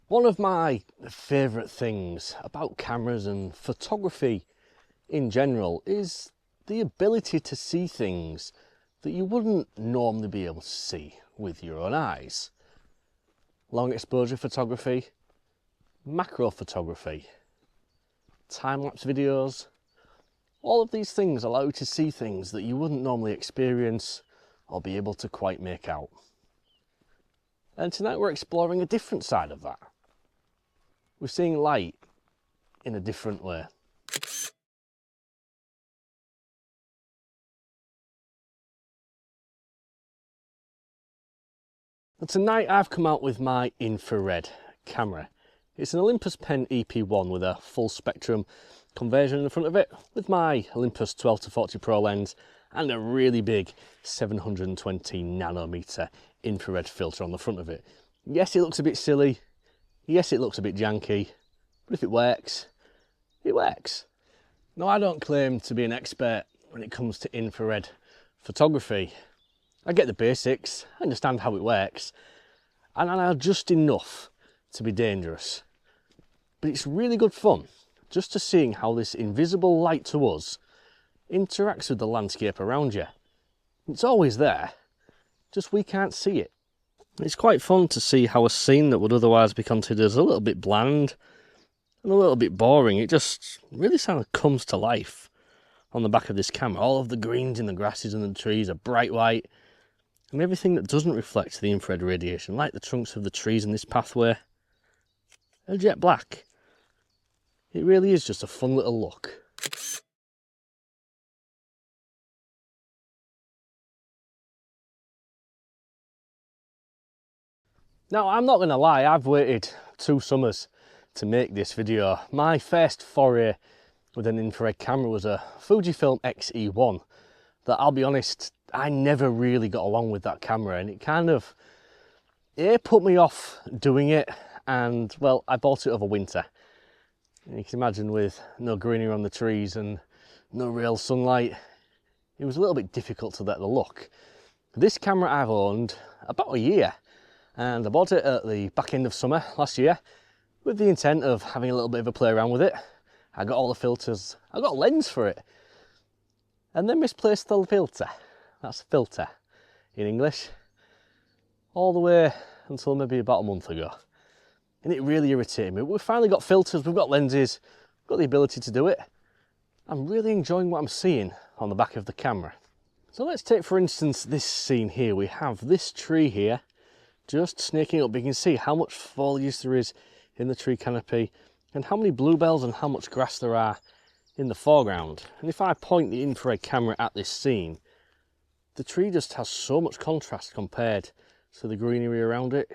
One of my favourite things about cameras and photography in general is the ability to see things that you wouldn't normally be able to see with your own eyes. Long exposure photography, macro photography, time-lapse videos, all of these things allow you to see things that you wouldn't normally experience or be able to quite make out. And tonight we're exploring a different side of that. We're seeing light in a different way. And tonight I've come out with my infrared camera. It's an Olympus PEN EP-1 with a full spectrum conversion in the front of it, with my Olympus 12-40 Pro lens and a really big 720 nanometer infrared filter on the front of it. Yes, it looks a bit silly. Yes, it looks a bit janky, but if it works, it works. Now, I don't claim to be an expert when it comes to infrared photography. I get the basics, I understand how it works, and I know just enough to be dangerous. But it's really good fun just to seeing how this invisible light to us interacts with the landscape around you. It's always there, just we can't see it. It's quite fun to see how a scene that would otherwise be considered as a little bit bland and a little bit boring, it just really kind of comes to life on the back of this camera. All of the greens in the grasses and the trees are bright white, and everything that doesn't reflect the infrared radiation, like the trunks of the trees in this pathway, are jet black. It really is just a fun little look. Now, I'm not going to lie, I've waited 2 summers to make this video. My first foray with an infrared camera was a Fujifilm X-E1 that, I'll be honest, I never really got along with that camera, and it kind of, it put me off doing it, and well, I bought it over winter. And you can imagine, with no greenery on the trees and no real sunlight, it was a little bit difficult to let the look. This camera I've owned about a year, and I bought it at the back end of summer last year with the intent of having a little bit of a play around with it. I got all the filters, I got a lens for it, and then misplaced the filter. That's filter in English, all the way until maybe about a month ago. And it really irritated me. We've finally got filters, we've got lenses, we've got the ability to do it. I'm really enjoying what I'm seeing on the back of the camera. So let's take, for instance, this scene here. We have this tree here just snaking up. You can see how much foliage there is in the tree canopy and how many bluebells and how much grass there are in the foreground. And if I point the infrared camera at this scene, the tree just has so much contrast compared to the greenery around it.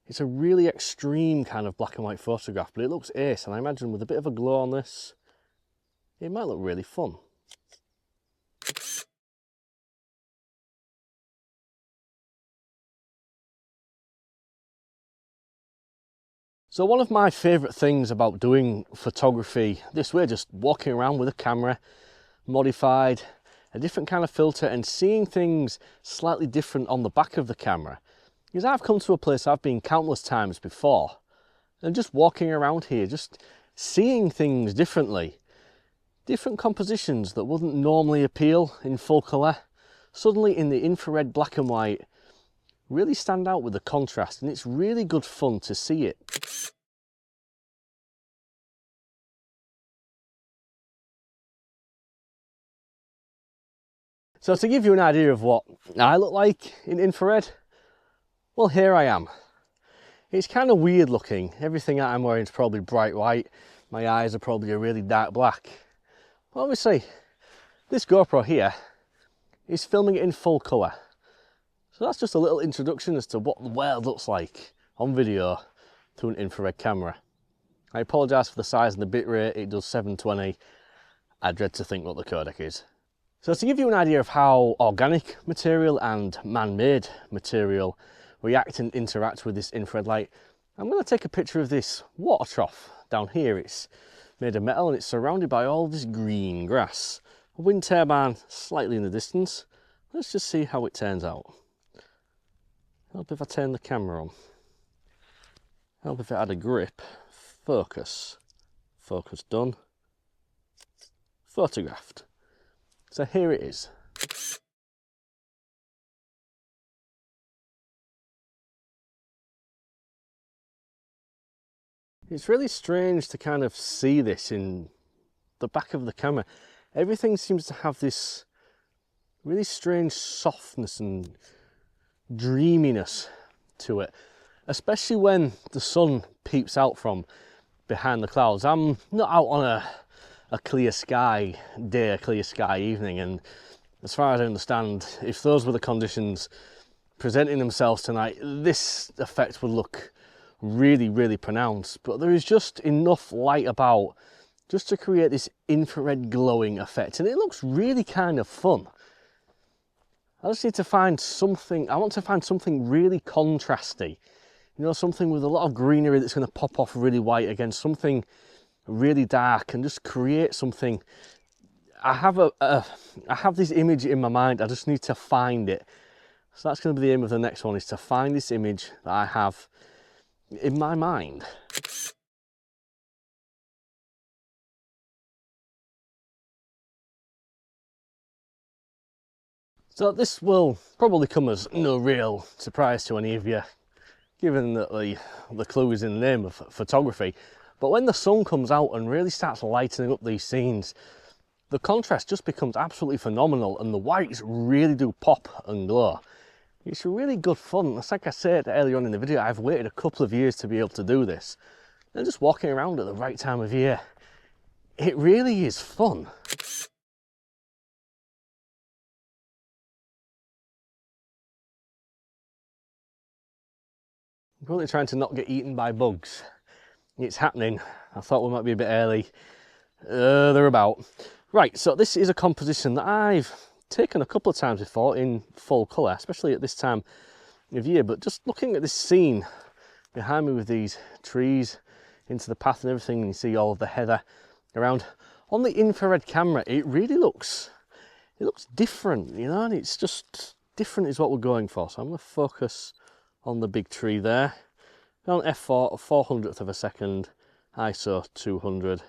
It's a really extreme kind of black and white photograph, but it looks ace, and I imagine with a bit of a glow on this, it might look really fun. So one of my favourite things about doing photography this way, just walking around with a camera, modified, a different kind of filter, and seeing things slightly different on the back of the camera, is I've come to a place I've been countless times before, and just walking around here, just seeing things differently. Different compositions that wouldn't normally appeal in full colour, suddenly in the infrared black and white, really stand out with the contrast, and it's really good fun to see it. So to give you an idea of what I look like in infrared, well, here I am. It's kind of weird looking. Everything I'm wearing is probably bright white. My eyes are probably a really dark black. But obviously, this GoPro here is filming it in full colour. So that's just a little introduction as to what the world looks like on video through an infrared camera. I apologise for the size and the bitrate, it does 720. I dread to think what the codec is. So to give you an idea of how organic material and man-made material react and interact with this infrared light, I'm going to take a picture of this water trough down here. It's made of metal and it's surrounded by all this green grass. A wind turbine slightly in the distance. Let's just see how it turns out. Help if I turn the camera on. Help if it had a grip. Focus. Focus done. Photographed. So here it is. It's really strange to kind of see this in the back of the camera. Everything seems to have this really strange softness and dreaminess to it, especially when the sun peeps out from behind the clouds. I'm not out on a clear sky day, a clear sky evening, and as far as I understand, if those were the conditions presenting themselves tonight, this effect would look really, really pronounced. But there is just enough light about just to create this infrared glowing effect, and it looks really kind of fun. I just need to find something, I want to find something really contrasty, you know, something with a lot of greenery that's going to pop off really white against something really dark, and just create something. I have this image in my mind, I just need to find it. So that's going to be the aim of the next one, is to find this image that I have in my mind. So this will probably come as no real surprise to any of you, given that the clue is in the name of photography. But when the sun comes out and really starts lightening up these scenes, the contrast just becomes absolutely phenomenal, and the whites really do pop and glow. It's really good fun. It's like I said earlier on in the video, I've waited a couple of years to be able to do this. And just walking around at the right time of year, it really is fun. I'm currently trying to not get eaten by bugs. It's happening. I thought we might be a bit early. They're about. Right, so this is a composition that I've taken a couple of times before in full colour, especially at this time of year. But just looking at this scene behind me with these trees into the path and everything, and you see all of the heather around. On the infrared camera, it really looks different, you know, and it's just different is what we're going for. So I'm going to focus on the big tree there. On f4, 400th of a second, ISO 200.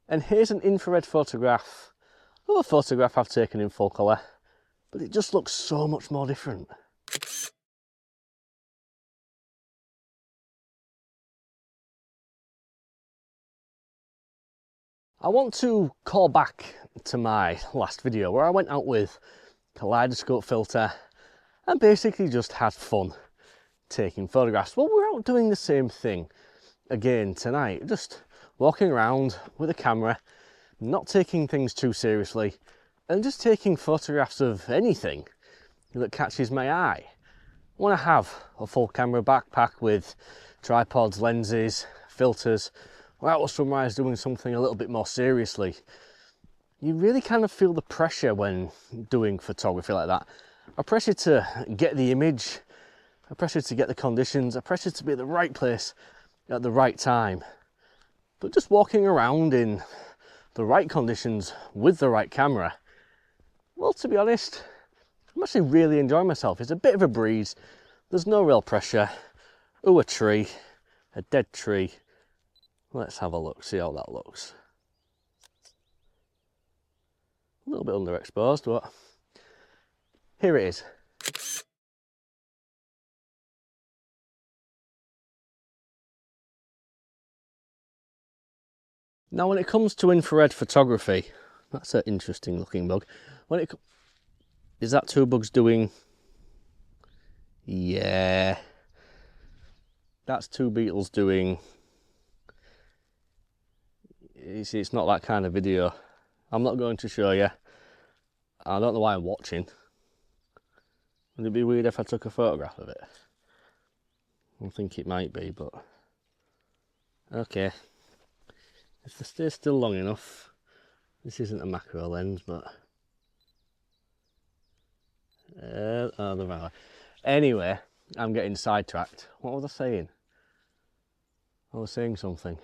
And here's an infrared photograph of a photograph I've taken in full colour, but it just looks so much more different. I want to call back to my last video where I went out with kaleidoscope filter and basically just had fun taking photographs. Well, we're out doing the same thing again tonight, just walking around with a camera, not taking things too seriously, and just taking photographs of anything that catches my eye. I want to have a full camera backpack with tripods, lenses, filters. We're out with sunrise doing something a little bit more seriously. You really kind of feel the pressure when doing photography like that. A pressure to get the image, a pressure to get the conditions, a pressure to be at the right place at the right time. But just walking around in the right conditions with the right camera, well, to be honest, I'm actually really enjoying myself. It's a bit of a breeze. There's no real pressure. Oh, a tree, a dead tree. Let's have a look, see how that looks. A little bit underexposed, but here it is. Now, when it comes to infrared photography, that's an interesting looking bug. Is that two bugs doing? Yeah. That's two beetles doing. You see, it's not that kind of video. I'm not going to show you. I don't know why I'm watching. Would it be weird if I took a photograph of it? I think it might be, but okay. If they stay still long enough, this isn't a macro lens, but oh, the right. Anyway, I'm getting sidetracked. What was I saying? I was saying something.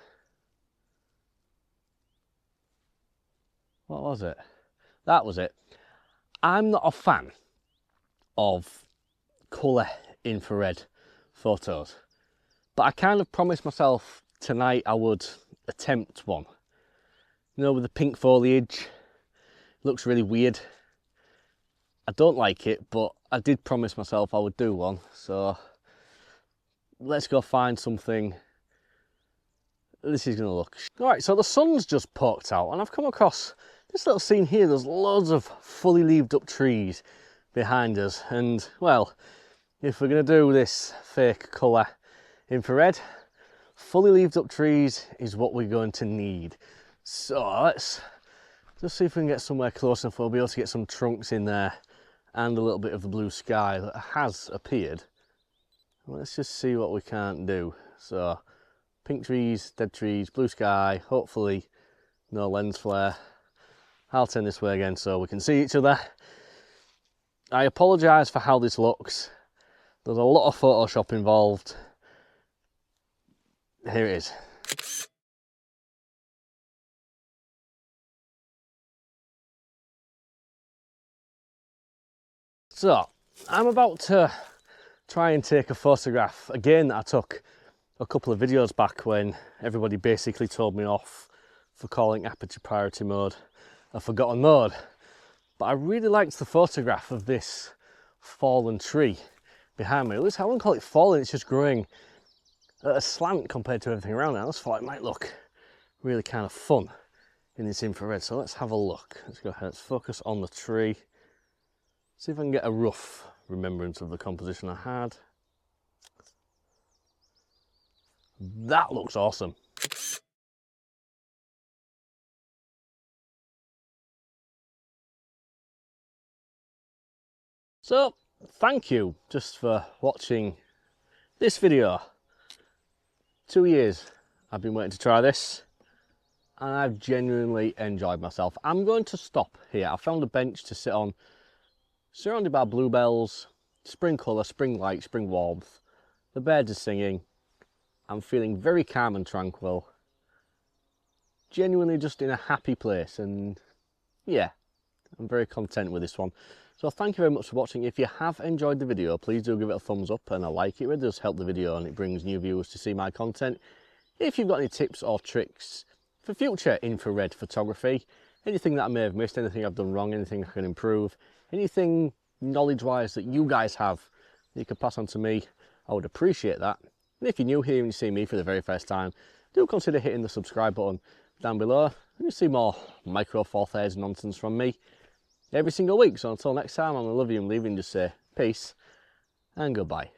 What was it? That was it. I'm not a fan of colour infrared photos. But I kind of promised myself tonight I would attempt one. You know, with the pink foliage, it looks really weird. I don't like it, but I did promise myself I would do one. So let's go find something. This is gonna look. All right, so the sun's just poked out and I've come across this little scene here. There's loads of fully leaved up trees behind us. And well, if we're gonna do this fake colour infrared, fully leaved up trees is what we're going to need. So let's just see if we can get somewhere close enough. We'll be able to get some trunks in there and a little bit of the blue sky that has appeared. Let's just see what we can't do. So pink trees, dead trees, blue sky, hopefully no lens flare. I'll turn this way again so we can see each other. I apologise for how this looks. There's a lot of Photoshop involved. Here it is. So, I'm about to try and take a photograph again that I took a couple of videos back when everybody basically told me off for calling aperture priority mode a forgotten mode. But I really liked the photograph of this fallen tree behind me. At least I wouldn't call it fallen, it's just growing at a slant compared to everything around it. I just thought it might look really kind of fun in this infrared. So let's have a look. Let's go ahead, let's focus on the tree. See if I can get a rough remembrance of the composition I had. That looks awesome. So, thank you just for watching this video. 2 years I've been waiting to try this and I've genuinely enjoyed myself. I'm going to stop here. I found a bench to sit on, surrounded by bluebells, spring colour, spring light, spring warmth. The birds are singing. I'm feeling very calm and tranquil. Genuinely just in a happy place, and yeah, I'm very content with this one. So thank you very much for watching. If you have enjoyed the video, please do give it a thumbs up and a like. It really does help the video and it brings new viewers to see my content. If you've got any tips or tricks for future infrared photography, anything that I may have missed, anything I've done wrong, anything I can improve, anything knowledge-wise that you guys have that you can pass on to me, I would appreciate that. And if you're new here and you see me for the very first time, do consider hitting the subscribe button down below and you'll see more micro four thirds nonsense from me every single week. So until next time, I'm gonna love you and leave you and just say peace and goodbye.